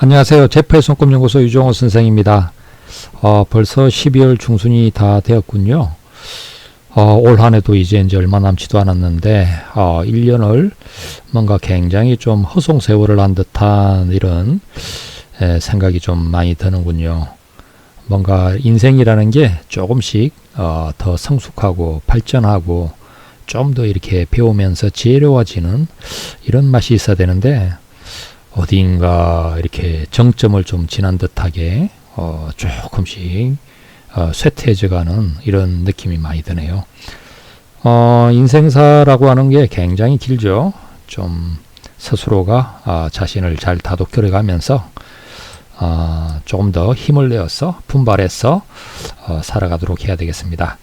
안녕하세요. 제프의 손금연구소 유종호 선생입니다. 벌써 12월 중순이 다 되었군요. 올 한해도 이제 얼마 남지도 않았는데 1년을 뭔가 굉장히 좀 허송세월을 한 듯한 이런 생각이 좀 많이 드는군요. 뭔가 인생이라는 게 조금씩 더 성숙하고 발전하고 좀 더 이렇게 배우면서 지혜로워지는 이런 맛이 있어야 되는데 어딘가 이렇게 정점을 좀 지난 듯하게 조금씩 쇠퇴해져가는 이런 느낌이 많이 드네요. 인생사라고 하는 게 굉장히 길죠. 좀 스스로가 자신을 잘 다독여 가면서 조금 더 힘을 내어서 분발해서 살아가도록 해야 되겠습니다.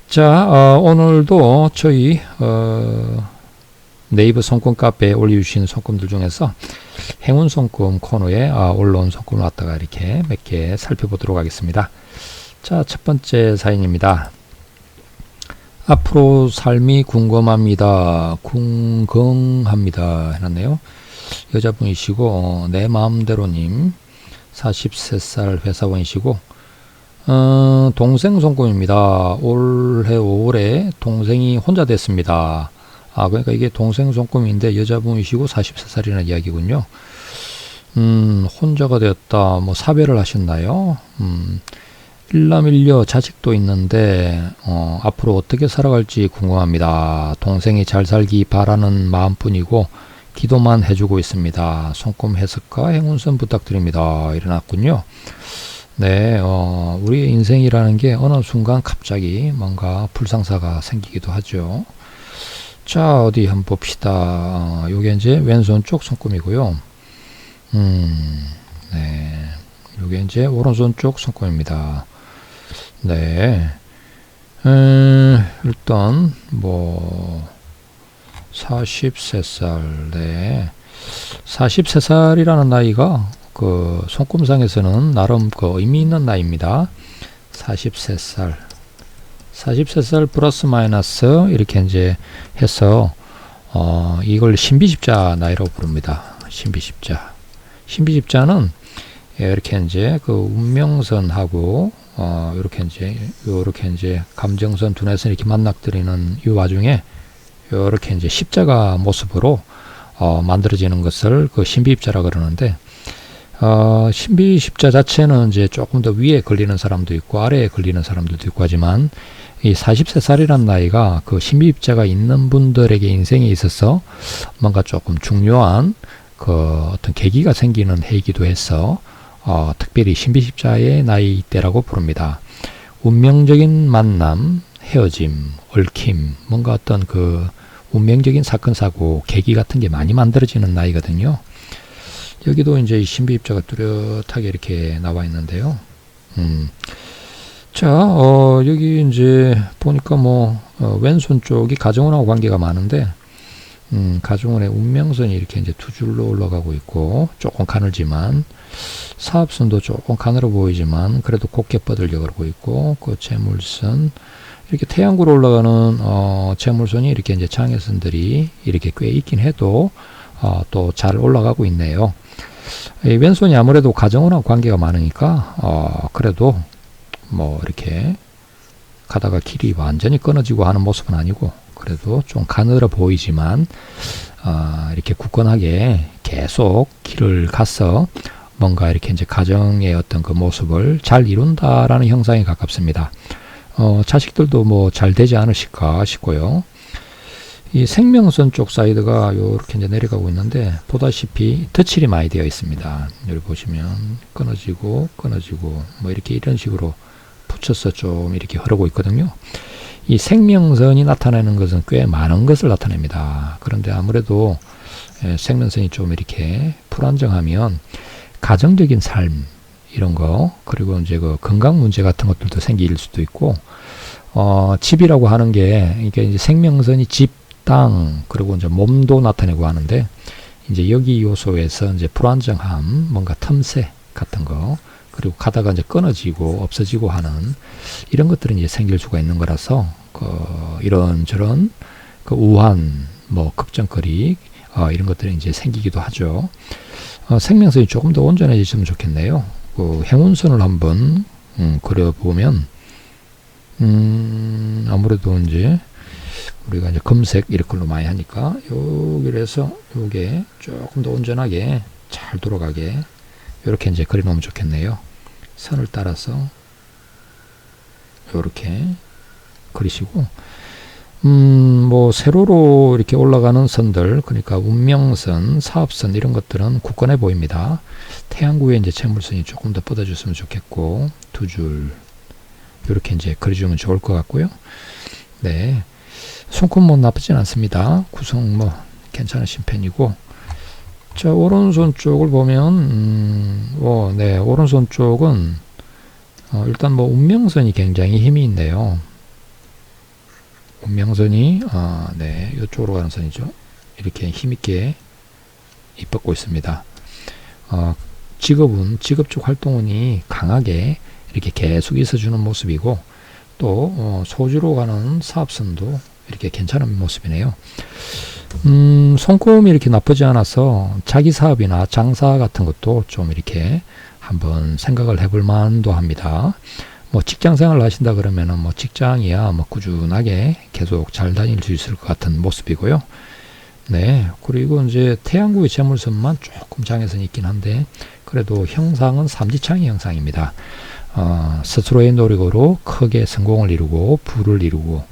자, 오늘도 저희 네이버 손금 카페에 올려주신 손금들 중에서 행운 손금 코너에 올라온 손금을 갖다가 이렇게 몇 개 살펴보도록 하겠습니다. 자, 첫 번째 사연입니다. 앞으로 삶이 궁금합니다. 궁금합니다 해놨네요. 여자분이시고 내 마음대로님 43살 회사원이시고 동생 손금입니다. 올해 5월에 동생이 혼자 됐습니다. 그러니까 이게 동생 손금인데 여자분이시고 43살이라는 이야기군요. 혼자가 되었다. 뭐 사별을 하셨나요? 일남일녀 자식도 있는데 앞으로 어떻게 살아갈지 궁금합니다. 동생이 잘 살기 바라는 마음뿐이고 기도만 해주고 있습니다. 손금 해석과 행운선 부탁드립니다. 일어났군요. 네, 우리의 인생이라는 게 어느 순간 갑자기 뭔가 불상사가 생기기도 하죠. 자, 어디 한번 봅시다. 요게 이제 왼손 쪽 손금이고요. 네. 요게 이제 오른손 쪽 손금입니다. 네. 일단, 43살, 네. 43살이라는 나이가 그 손금상에서는 나름 그 의미 있는 나이입니다. 43살. 43살 플러스 마이너스 이렇게 이제 해서 이걸 신비십자 나이라고 부릅니다. 신비십자. 신비십자는 이렇게 이제 그 운명선하고 이렇게 이제 감정선 두 내선 이렇게 만나뜨리는 이 와중에 이렇게 이제 십자가 모습으로 만들어지는 것을 그 신비십자라 그러는데 신비십자 자체는 이제 조금 더 위에 걸리는 사람도 있고 아래에 걸리는 사람들도 있고 하지만 이 43살이란 나이가 그 신비십자가 있는 분들에게 인생에 있어서 뭔가 조금 중요한 그 어떤 계기가 생기는 해이기도 해서 특별히 신비십자의 나이대라고 부릅니다. 운명적인 만남, 헤어짐, 얽힘, 뭔가 어떤 그 운명적인 사건 사고 계기 같은 게 많이 만들어지는 나이거든요. 여기도 이제 신비십자가 뚜렷하게 이렇게 나와 있는데요. 자, 여기 이제 보니까 왼손 쪽이 가정운하고 관계가 많은데, 가정운의 운명선이 이렇게 이제 두 줄로 올라가고 있고, 조금 가늘지만, 사업선도 조금 가늘어 보이지만, 그래도 곱게 뻗으려고 그러고 있고, 그 재물선, 이렇게 태양구로 올라가는, 재물선이 이렇게 이제 장애선들이 이렇게 꽤 있긴 해도, 또 잘 올라가고 있네요. 이 왼손이 아무래도 가정운하고 관계가 많으니까 그래도 이렇게 가다가 길이 완전히 끊어지고 하는 모습은 아니고 그래도 좀 가늘어 보이지만 이렇게 굳건하게 계속 길을 가서 뭔가 이렇게 이제 가정의 어떤 그 모습을 잘 이룬다라는 형상에 가깝습니다. 자식들도 잘 되지 않으실까 싶고요. 이 생명선 쪽 사이드가 이렇게 이제 내려가고 있는데 보다시피 덧칠이 많이 되어 있습니다. 여기 보시면 끊어지고 이렇게 이런 식으로 붙여서 좀 이렇게 흐르고 있거든요. 이 생명선이 나타내는 것은 꽤 많은 것을 나타냅니다. 그런데 아무래도 생명선이 좀 이렇게 불안정하면 가정적인 삶 이런 거 그리고 이제 그 건강 문제 같은 것들도 생길 수도 있고 집이라고 하는 게 이게 이제 생명선이 집 땅 그리고 이제 몸도 나타내고 하는데 이제 여기 요소에서 이제 불안정함 뭔가 틈새 같은 거 그리고 가다가 이제 끊어지고 없어지고 하는 이런 것들이 이제 생길 수가 있는 거라서 이런저런 그 우한 걱정거리 이런 것들이 이제 생기기도 하죠. 생명선이 조금 더 온전해지시면 좋겠네요. 그 행운선을 한번 그려보면 아무래도 이제 우리가 이제 검색 이런 걸로 많이 하니까 여기에서 요게 조금 더 온전하게 잘 돌아가게 이렇게 이제 그려놓으면 좋겠네요. 선을 따라서 이렇게 그리시고 뭐 세로로 이렇게 올라가는 선들, 그러니까 운명선, 사업선 이런 것들은 굳건해 보입니다. 태양구에 이제 채물선이 조금 더 뻗어줬으면 좋겠고 두 줄 이렇게 이제 그려주면 좋을 것 같고요. 네, 손금 뭐 나쁘진 않습니다. 구성 뭐 괜찮으신 편이고, 자 오른손 쪽을 보면 네, 오른손 쪽은 일단 뭐 운명선이 굉장히 힘이 있네요. 운명선이 네, 이쪽으로 가는 선이죠. 이렇게 힘있게 뻗고 있습니다. 직업적 활동운이 강하게 이렇게 계속 있어주는 모습이고, 또 소주로 가는 사업선도 이렇게 괜찮은 모습이네요. 손금이 이렇게 나쁘지 않아서 자기 사업이나 장사 같은 것도 좀 이렇게 한번 생각을 해볼 만도 합니다. 뭐 직장 생활을 하신다 그러면은 뭐 직장이야 뭐 꾸준하게 계속 잘 다닐 수 있을 것 같은 모습이고요. 네, 그리고 이제 태양구의 재물선만 조금 장애선이 있긴 한데 그래도 형상은 삼지창의 형상입니다. 스스로의 노력으로 크게 성공을 이루고 부를 이루고,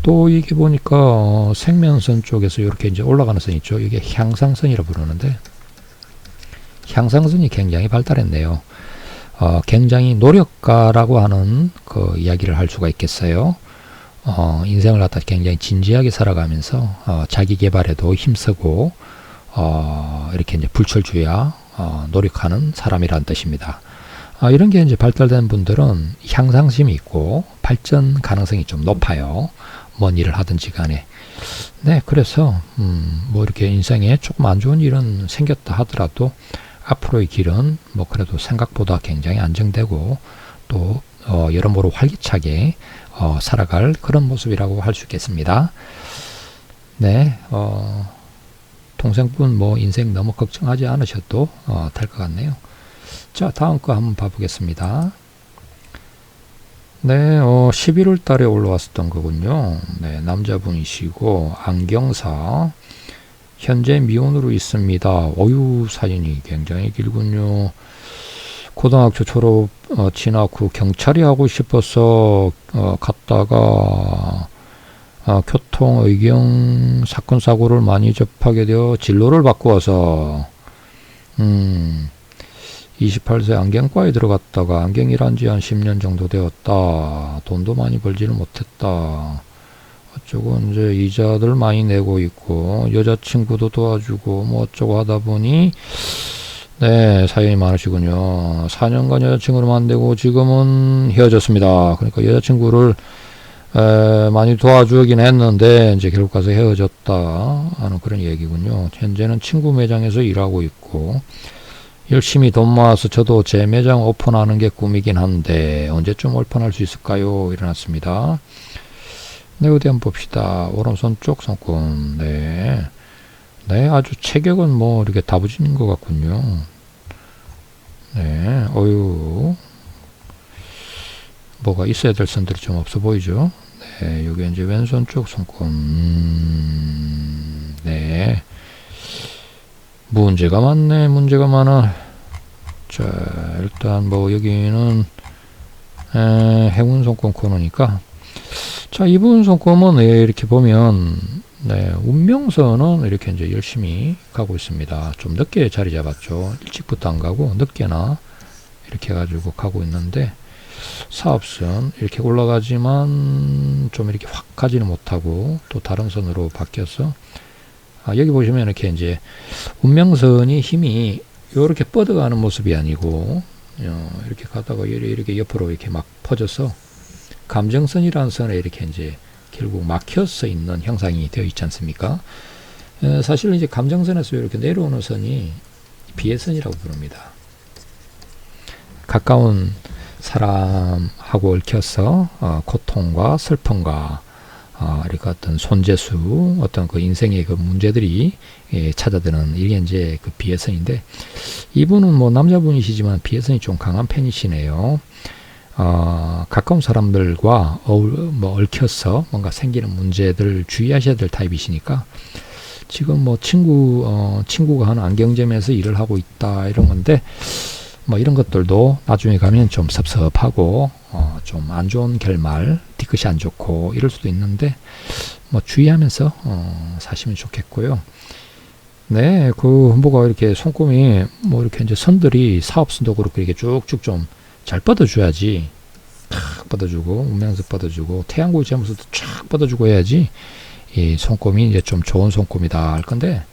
또 이게 보니까 생명선 쪽에서 이렇게 이제 올라가는 선 있죠. 이게 향상선이라고 부르는데 향상선이 굉장히 발달했네요. 굉장히 노력가라고 하는 그 이야기를 할 수가 있겠어요. 인생을 갖다 굉장히 진지하게 살아가면서 자기 개발에도 힘쓰고 이렇게 이제 불철주야 노력하는 사람이란 뜻입니다. 이런 게 이제 발달된 분들은 향상심이 있고 발전 가능성이 좀 높아요. 뭔 일을 하든지 간에. 네, 그래서 뭐 이렇게 인생에 조금 안 좋은 일은 생겼다 하더라도 앞으로의 길은 뭐 그래도 생각보다 굉장히 안정되고 또 여러모로 활기차게 살아갈 그런 모습이라고 할 수 있겠습니다. 네, 동생분 뭐 인생 너무 걱정하지 않으셔도 될 것 같네요. 자, 다음 거 한번 봐보겠습니다. 네, 11월 달에 올라왔었던 거군요. 네, 남자분이시고 안경사, 현재 미혼으로 있습니다. 어유, 사연이 굉장히 길군요. 고등학교 졸업 진학 후 경찰이 하고 싶어서 갔다가 교통 의경 사건 사고를 많이 접하게 되어 진로를 바꾸어서 28세 안경과에 들어갔다가 안경 일한 지 한 10년 정도 되었다. 돈도 많이 벌지는 못했다. 어쩌고 이제 이자들 많이 내고 있고 여자친구도 도와주고 뭐 어쩌고 하다 보니 네, 사연이 많으시군요. 4년간 여자친구를 만나고 지금은 헤어졌습니다. 그러니까 여자친구를 많이 도와주긴 했는데 이제 결국 가서 헤어졌다 하는 그런 얘기군요. 현재는 친구 매장에서 일하고 있고 열심히 돈 모아서 저도 제 매장 오픈하는 게 꿈이긴 한데 언제쯤 오픈할 수 있을까요? 일어났습니다. 네, 어디 한번 봅시다. 오른손 쪽 손금. 네. 네, 아주 체격은 뭐 이렇게 다부진인 것 같군요. 네, 어유, 뭐가 있어야 될 선들이 좀 없어 보이죠? 네, 요게 이제 왼손 쪽 손금. 네. 문제가 많네, 문제가 많아. 자, 일단 뭐 여기는 행운 손금 코너니까. 자, 이분 손금은 이렇게 보면 네, 운명선은 이렇게 이제 열심히 가고 있습니다. 좀 늦게 자리 잡았죠. 일찍부터 안 가고 늦게나 이렇게 해가지고 가고 있는데, 사업선 이렇게 올라가지만 좀 이렇게 확 가지는 못하고 또 다른 선으로 바뀌어서 여기 보시면 이렇게 이제 운명선이 힘이 이렇게 뻗어가는 모습이 아니고 이렇게 가다가 이렇게 옆으로 이렇게 막 퍼져서 감정선이라는 선에 이렇게 이제 결국 막혀서 있는 형상이 되어 있지 않습니까? 사실 이제 감정선에서 이렇게 내려오는 선이 비애선이라고 부릅니다. 가까운 사람하고 얽혀서 고통과 슬픔과 이렇게 어떤 손재수, 어떤 그 인생의 그 문제들이 찾아드는 이게 이제 그 비애성인데, 이분은 뭐 남자분이시지만 비애성이 좀 강한 편이시네요. 가까운 사람들과 얽혀서 뭔가 생기는 문제들 주의하셔야 될 타입이시니까, 지금 뭐 친구가 하는 안경점에서 일을 하고 있다 이런 건데, 뭐 이런 것들도 나중에 가면 좀 섭섭하고 좀 안 좋은 결말, 뒤끝이 안 좋고 이럴 수도 있는데, 뭐 주의하면서 사시면 좋겠고요. 네, 그 뭐가 이렇게 손금이 뭐 이렇게 이제 선들이 사업선도 그렇고 이렇게 쭉쭉 좀 잘 뻗어줘야지. 탁 뻗어주고, 운명서 뻗어주고, 태양고의 재물서도 쫙 뻗어주고 해야지 이 손금이 이제 좀 좋은 손금이다 할 건데,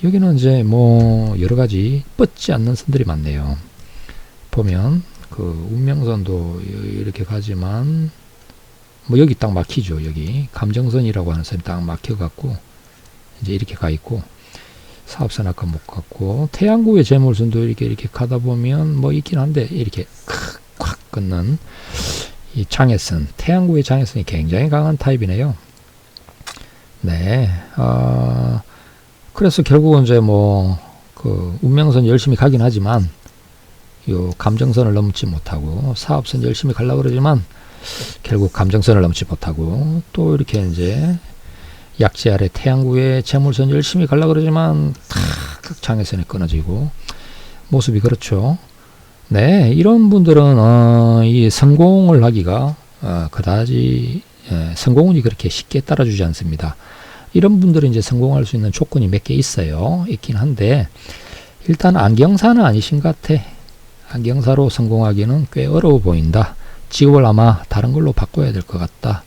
여기는 이제 뭐 여러 가지 뻗지 않는 선들이 많네요. 보면 그 운명선도 이렇게 가지만 뭐 여기 딱 막히죠. 여기 감정선이라고 하는 선이 딱 막혀갖고 이제 이렇게 가 있고, 사업선 아까 못 갔고, 태양구의 재물선도 이렇게 가다 보면 뭐 있긴 한데 이렇게 콱 끊는 이 장애선, 태양구의 장애선이 굉장히 강한 타입이네요. 네, 그래서 결국은 이제 뭐 그 운명선 열심히 가긴 하지만 요 감정선을 넘지 못하고, 사업선 열심히 가려고 그러지만 결국 감정선을 넘지 못하고, 또 이렇게 이제 약지 아래 태양구의 재물선 열심히 가려고 그러지만 탁 장애선이 끊어지고, 모습이 그렇죠. 네, 이런 분들은 이 성공을 하기가 그다지 성공운이 그렇게 쉽게 따라주지 않습니다. 이런 분들은 이제 성공할 수 있는 조건이 몇 개 있긴 한데, 일단 안경사는 아니신 것 같아. 안경사로 성공하기는 꽤 어려워 보인다. 직업을 아마 다른 걸로 바꿔야 될 것 같다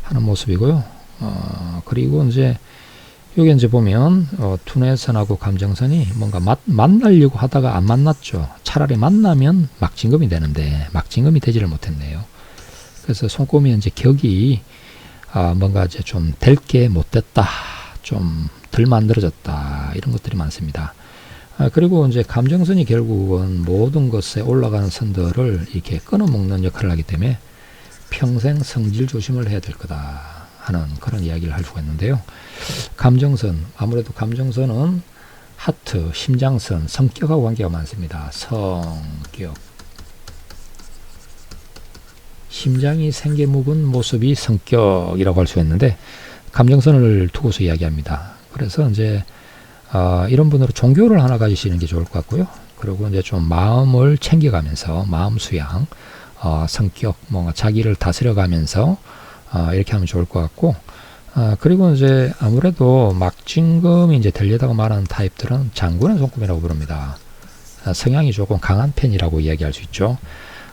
하는 모습이고요. 그리고 이제 여기 이제 보면 투뇌선하고 감정선이 뭔가 만나려고 하다가 안 만났죠. 차라리 만나면 막진금이 되는데 막진금이 되지를 못했네요. 그래서 손금이 이제 격이 뭔가 이제 좀 될 게 못 됐다, 좀 덜 만들어졌다, 이런 것들이 많습니다. 그리고 이제 감정선이 결국은 모든 것에 올라가는 선들을 이렇게 끊어먹는 역할을 하기 때문에 평생 성질 조심을 해야 될 거다 하는 그런 이야기를 할 수가 있는데요. 감정선, 아무래도 감정선은 하트, 심장선, 성격하고 관계가 많습니다. 성격, 심장이 생겨 묵은 모습이 성격이라고 할 수 있는데, 감정선을 두고서 이야기합니다. 그래서 이제 이런 분으로 종교를 하나 가지시는 게 좋을 것 같고요. 그리고 이제 좀 마음을 챙겨가면서 마음 수양, 성격, 뭔가 자기를 다스려가면서 이렇게 하면 좋을 것 같고, 그리고 이제 아무래도 막진금이 이제 되려다가 말하는 타입들은 장군의 손금이라고 부릅니다. 성향이 조금 강한 편이라고 이야기할 수 있죠.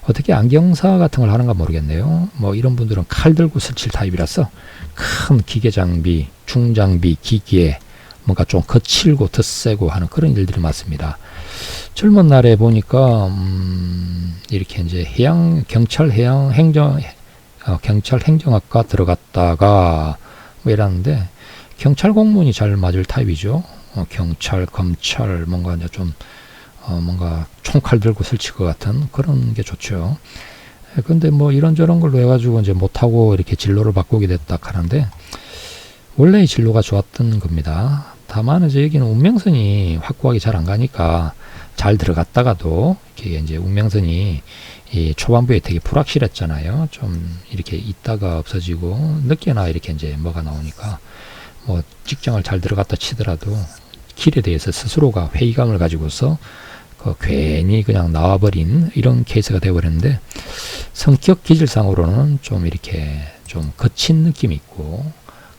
어떻게 안경사 같은 걸 하는가 모르겠네요. 뭐 이런 분들은 칼 들고 스칠 타입이라서 큰 기계 장비, 중장비, 기기에 뭔가 좀 거칠고 덧세고 하는 그런 일들이 많습니다. 젊은 날에 보니까 이렇게 이제 경찰 행정학과 들어갔다가 뭐 이러는데, 경찰 공무원이 잘 맞을 타입이죠. 경찰, 검찰, 뭔가 이제 좀 뭔가 총칼 들고 설칠 것 같은 그런 게 좋죠. 근데 뭐 이런저런 걸로 해가지고 이제 못하고 이렇게 진로를 바꾸게 됐다 하는데, 원래 진로가 좋았던 겁니다. 다만 이제 여기는 운명선이 확고하게 잘 안 가니까 잘 들어갔다가도 이렇게 이제 운명선이 이 초반부에 되게 불확실했잖아요. 좀 이렇게 있다가 없어지고 늦게나 이렇게 이제 뭐가 나오니까, 뭐 직장을 잘 들어갔다 치더라도 길에 대해서 스스로가 회의감을 가지고서 괜히 그냥 나와버린 이런 케이스가 되어버렸는데, 성격 기질상으로는 좀 이렇게 좀 거친 느낌이 있고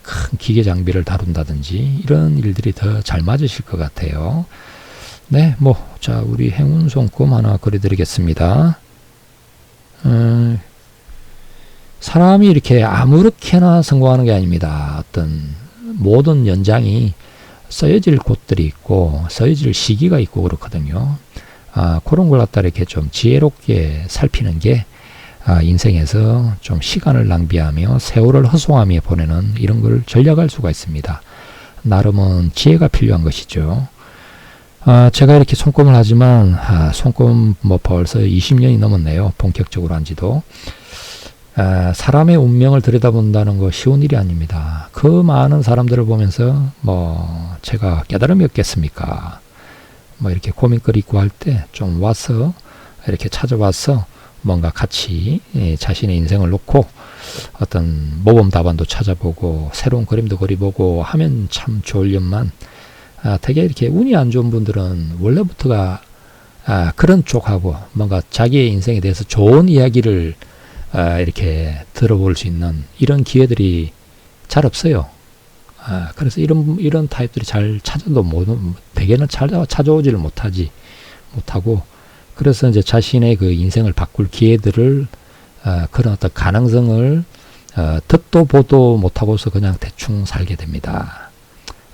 큰 기계 장비를 다룬다든지 이런 일들이 더 잘 맞으실 것 같아요. 네, 자, 우리 행운 손금 하나 그려드리겠습니다. 사람이 이렇게 아무렇게나 성공하는 게 아닙니다. 어떤 모든 연장이 써여질 곳들이 있고 써여질 시기가 있고 그렇거든요. 그런 걸 갖다 이렇게 좀 지혜롭게 살피는 게 인생에서 좀 시간을 낭비하며 세월을 허송하며 보내는 이런 걸 전략할 수가 있습니다. 나름은 지혜가 필요한 것이죠. 제가 이렇게 손금을 하지만 손금 뭐 벌써 20년이 넘었네요. 본격적으로 한 지도. 사람의 운명을 들여다본다는 거 쉬운 일이 아닙니다. 그 많은 사람들을 보면서 뭐 제가 깨달음이 없겠습니까? 뭐 이렇게 고민거리 있고 할 때 좀 와서 이렇게 찾아와서 뭔가 같이 자신의 인생을 놓고 어떤 모범 답안도 찾아보고 새로운 그림도 그려보고 하면 참 좋으련만 되게 이렇게 운이 안 좋은 분들은 원래부터가 그런 쪽하고 뭔가 자기의 인생에 대해서 좋은 이야기를 이렇게 들어볼 수 있는 이런 기회들이 잘 없어요. 그래서 이런 타입들이 잘 찾아도 대개는 찾아오지를 못하고 그래서 이제 자신의 그 인생을 바꿀 기회들을 그런 어떤 가능성을 듣도 보도 못하고서 그냥 대충 살게 됩니다.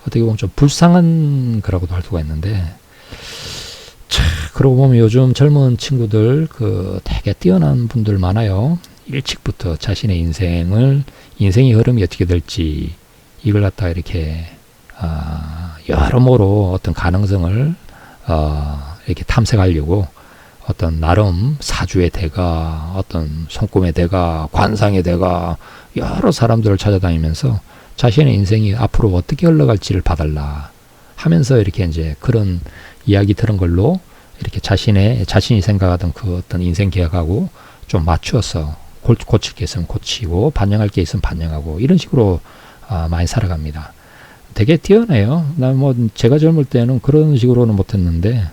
어떻게 보면 좀 불쌍한 거라고도 할 수가 있는데 그러고 보면 요즘 젊은 친구들 되게 뛰어난 분들 많아요. 일찍부터 자신의 인생의 흐름이 어떻게 될지 이걸 갖다가 이렇게 여러모로 어떤 가능성을 이렇게 탐색하려고 어떤 나름 사주의 대가, 어떤 손금의 대가, 관상의 대가 여러 사람들을 찾아다니면서 자신의 인생이 앞으로 어떻게 흘러갈지를 봐달라 하면서 이렇게 이제 그런 이야기 들은 걸로 이렇게 자신이 생각하던 그 어떤 인생 계획하고 좀 맞추어서 고칠 게 있으면 고치고 반영할 게 있으면 반영하고 이런 식으로 많이 살아갑니다. 되게 뛰어나요. 제가 젊을 때는 그런 식으로는 못했는데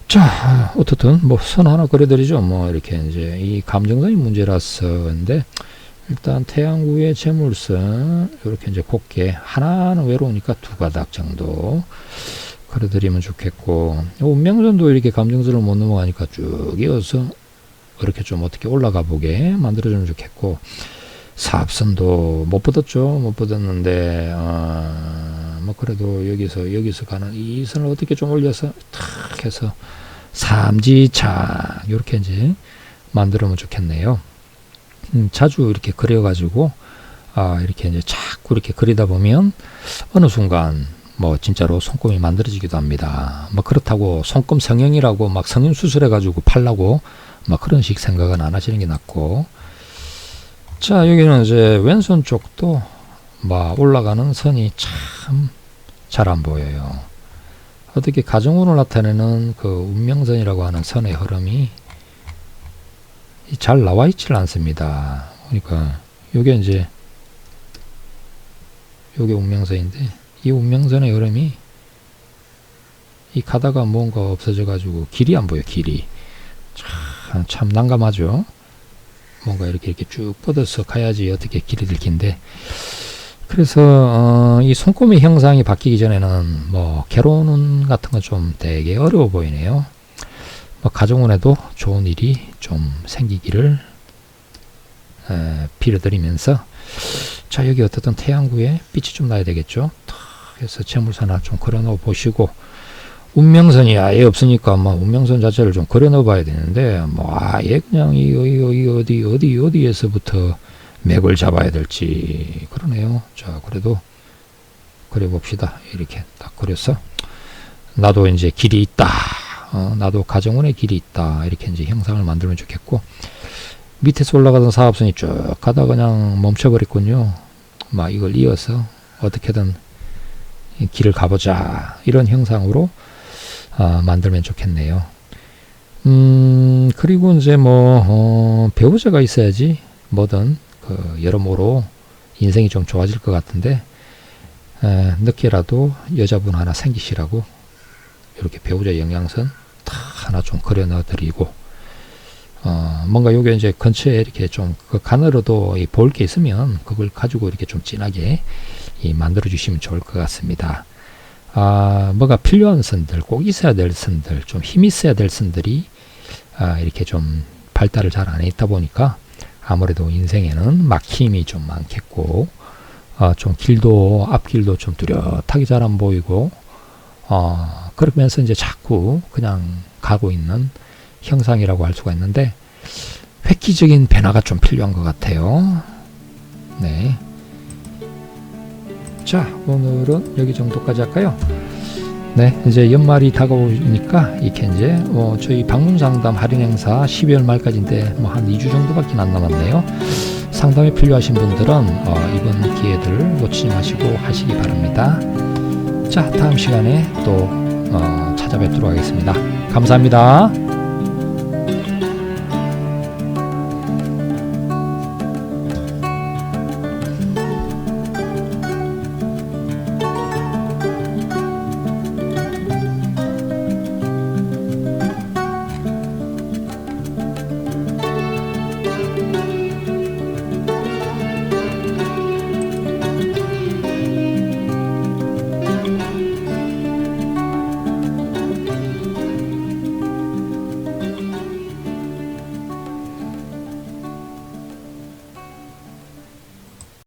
자 어떻든 뭐 선 하나 그려드리죠. 뭐 이렇게 이제 이 감정선이 문제라서인데 일단 태양구의 재물선 이렇게 이제 곱게 하나는 외로우니까 2가닥 정도 그려드리면 좋겠고 운명선도 이렇게 감정선을 못 넘어가니까 쭉 이어서 이렇게 좀 어떻게 올라가 보게 만들어주면 좋겠고 사업선도 못 뻗었는데 뭐 그래도 여기서 가는 이 선을 어떻게 좀 올려서 탁 해서 삼지착 이렇게 이제 만들면 좋겠네요. 자주 이렇게 그려가지고 이렇게 이제 자꾸 이렇게 그리다 보면 어느 순간 뭐 진짜로 손금이 만들어지기도 합니다. 뭐 그렇다고 손금 성형이라고 막 성형 수술해가지고 팔라고 막 그런 식 생각은 안 하시는 게 낫고 자 여기는 이제 왼손 쪽도 막 올라가는 선이 참 잘 안 보여요. 어떻게 가정운을 나타내는 그 운명선이라고 하는 선의 흐름이 잘 나와 있질 않습니다. 그러니까 요게 이제 요게 운명선인데 이 운명선의 흐름이 이 가다가 뭔가 없어져 가지고 길이 안 보여. 길이 참 난감하죠. 뭔가 이렇게 쭉 뻗어서 가야지 어떻게 길이 들긴데 그래서 이 손금의 형상이 바뀌기 전에는 뭐 결혼운 같은 건 좀 되게 어려워 보이네요. 뭐 가정운에도 좋은 일이 좀 생기기를 빌어드리면서 자 여기 어떻든 태양구에 빛이 좀 나야 되겠죠. 그래서 재물선 하나 좀 그려놓아 보시고 운명선이 아예 없으니까 뭐 운명선 자체를 좀 그려넣어 봐야 되는데 뭐 아예 그냥 어디에서부터 맥을 잡아야 될지 그러네요. 자 그래도 그려봅시다. 이렇게 딱 그려서 나도 이제 길이 있다. 나도 가정운의 길이 있다. 이렇게 이제 형상을 만들면 좋겠고 밑에서 올라가던 사업선이 쭉 가다 그냥 멈춰버렸군요. 막 이걸 이어서 어떻게든 길을 가보자. 이런 형상으로 만들면 좋겠네요. 그리고 이제 뭐 배우자가 있어야지 뭐든 여러모로 인생이 좀 좋아질 것 같은데 늦게라도 여자분 하나 생기시라고 이렇게 배우자 영양선 다 하나 좀 그려 넣어 드리고 뭔가 요게 이제 근처에 이렇게 좀 그 간으로도 볼 게 있으면 그걸 가지고 이렇게 좀 진하게 만들어 주시면 좋을 것 같습니다. 뭐가 필요한 선들, 꼭 있어야 될 선들, 좀 힘 있어야 될 선들이 이렇게 좀 발달을 잘 안 해 있다 보니까 아무래도 인생에는 막힘이 좀 많겠고 좀 길도 앞길도 좀 뚜렷하게 잘 안 보이고 그러면서 이제 자꾸 그냥 가고 있는 형상이라고 할 수가 있는데 획기적인 변화가 좀 필요한 것 같아요. 네. 자 오늘은 여기 정도까지 할까요? 네, 이제 연말이 다가오니까 이렇게 이제 저희 방문 상담 할인 행사 12월 말까지인데 뭐 한 2주 정도밖에 안 남았네요. 상담이 필요하신 분들은 이번 기회들 놓치지 마시고 하시기 바랍니다. 자, 다음 시간에 또 찾아뵙도록 하겠습니다. 감사합니다.